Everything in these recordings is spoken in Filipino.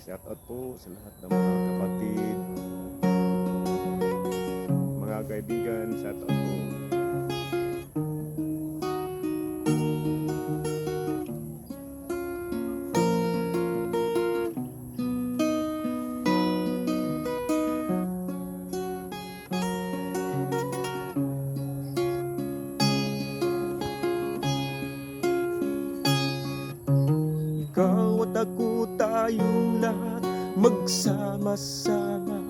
Shout out po sa lahat ng mga kapatid, mga kaibigan, shout out po. Ikaw at ako, tayong lahat magsama-sama,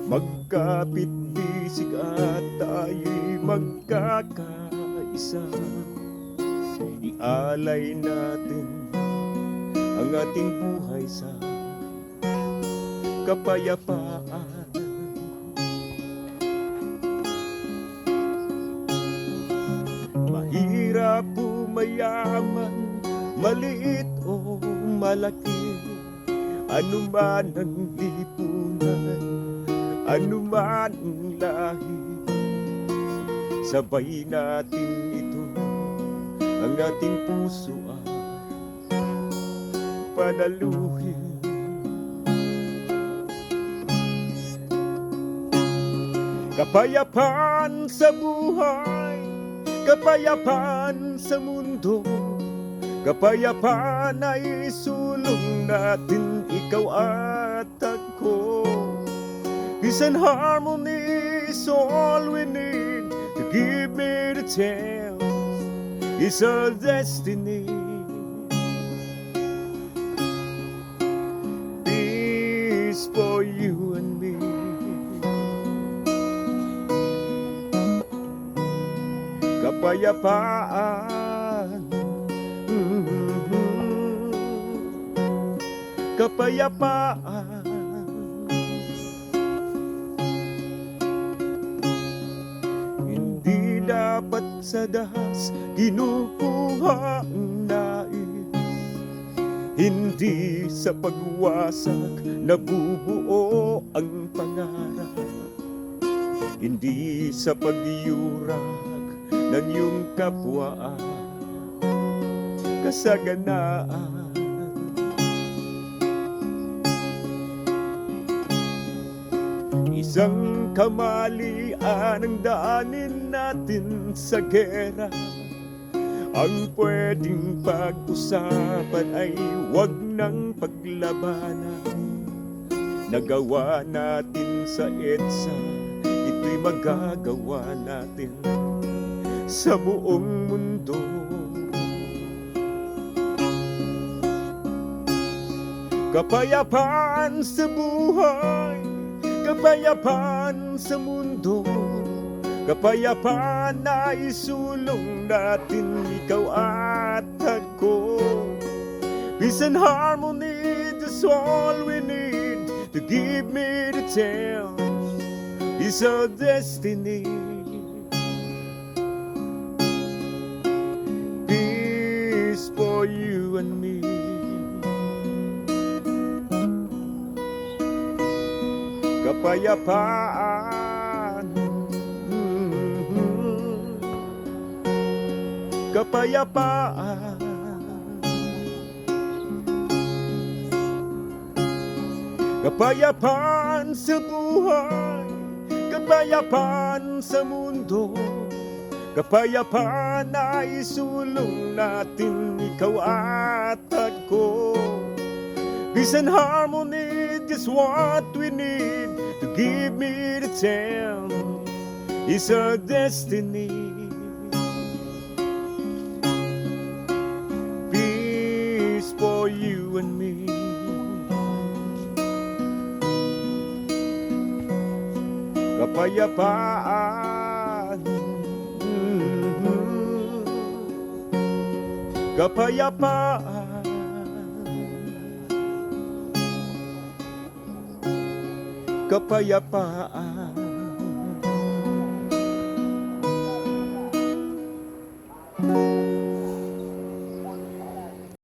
magkapit-bisig at tayo'y magkakaisa. Ialay natin ang ating buhay sa kapayapaan. Mahirap o mayaman, maliit o malaki, anuman ang lipunan, anuman ang lahi, sabay natin ito, ang ating puso ay panaluhin. Kapayapaan sa buhay, kapayapaan sa mundo, kapayapaan ay sulong natin, ikaw at ako. Peace and harmony is all we need. To give me the chance is our destiny. Peace for you and me. Kapayapaan, kapayapaan. Hindi dapat sa dahas kinukuha ang nais, hindi sa pagwasak nabubuo ang pangarap, hindi sa pagyurag ng iyong kapwa kasaganaan. Isang kamalian ang daanin natin sa gera. Ang pwedeng pag-usapan ay wag ng paglabanan. Nagawa natin sa EDSA, ito'y magagawa natin sa buong mundo. Kapayapaan sa buhay, kapayapaan sa mundo, kapayapaan na isulong natin, ikaw at ako. Peace and harmony, that's all we need. To give me the chance is our destiny. Peace for you and me. Kapayapaan, kapayapaan, kapayapaan sa buhay, kapayapaan sa mundo, kapayapaan na isulong natin, ikaw at ako. Peace and harmony is what we need. To give me the chance is our destiny. Peace for you and me. Kapayapaan, kapayapaan, kapayapaan.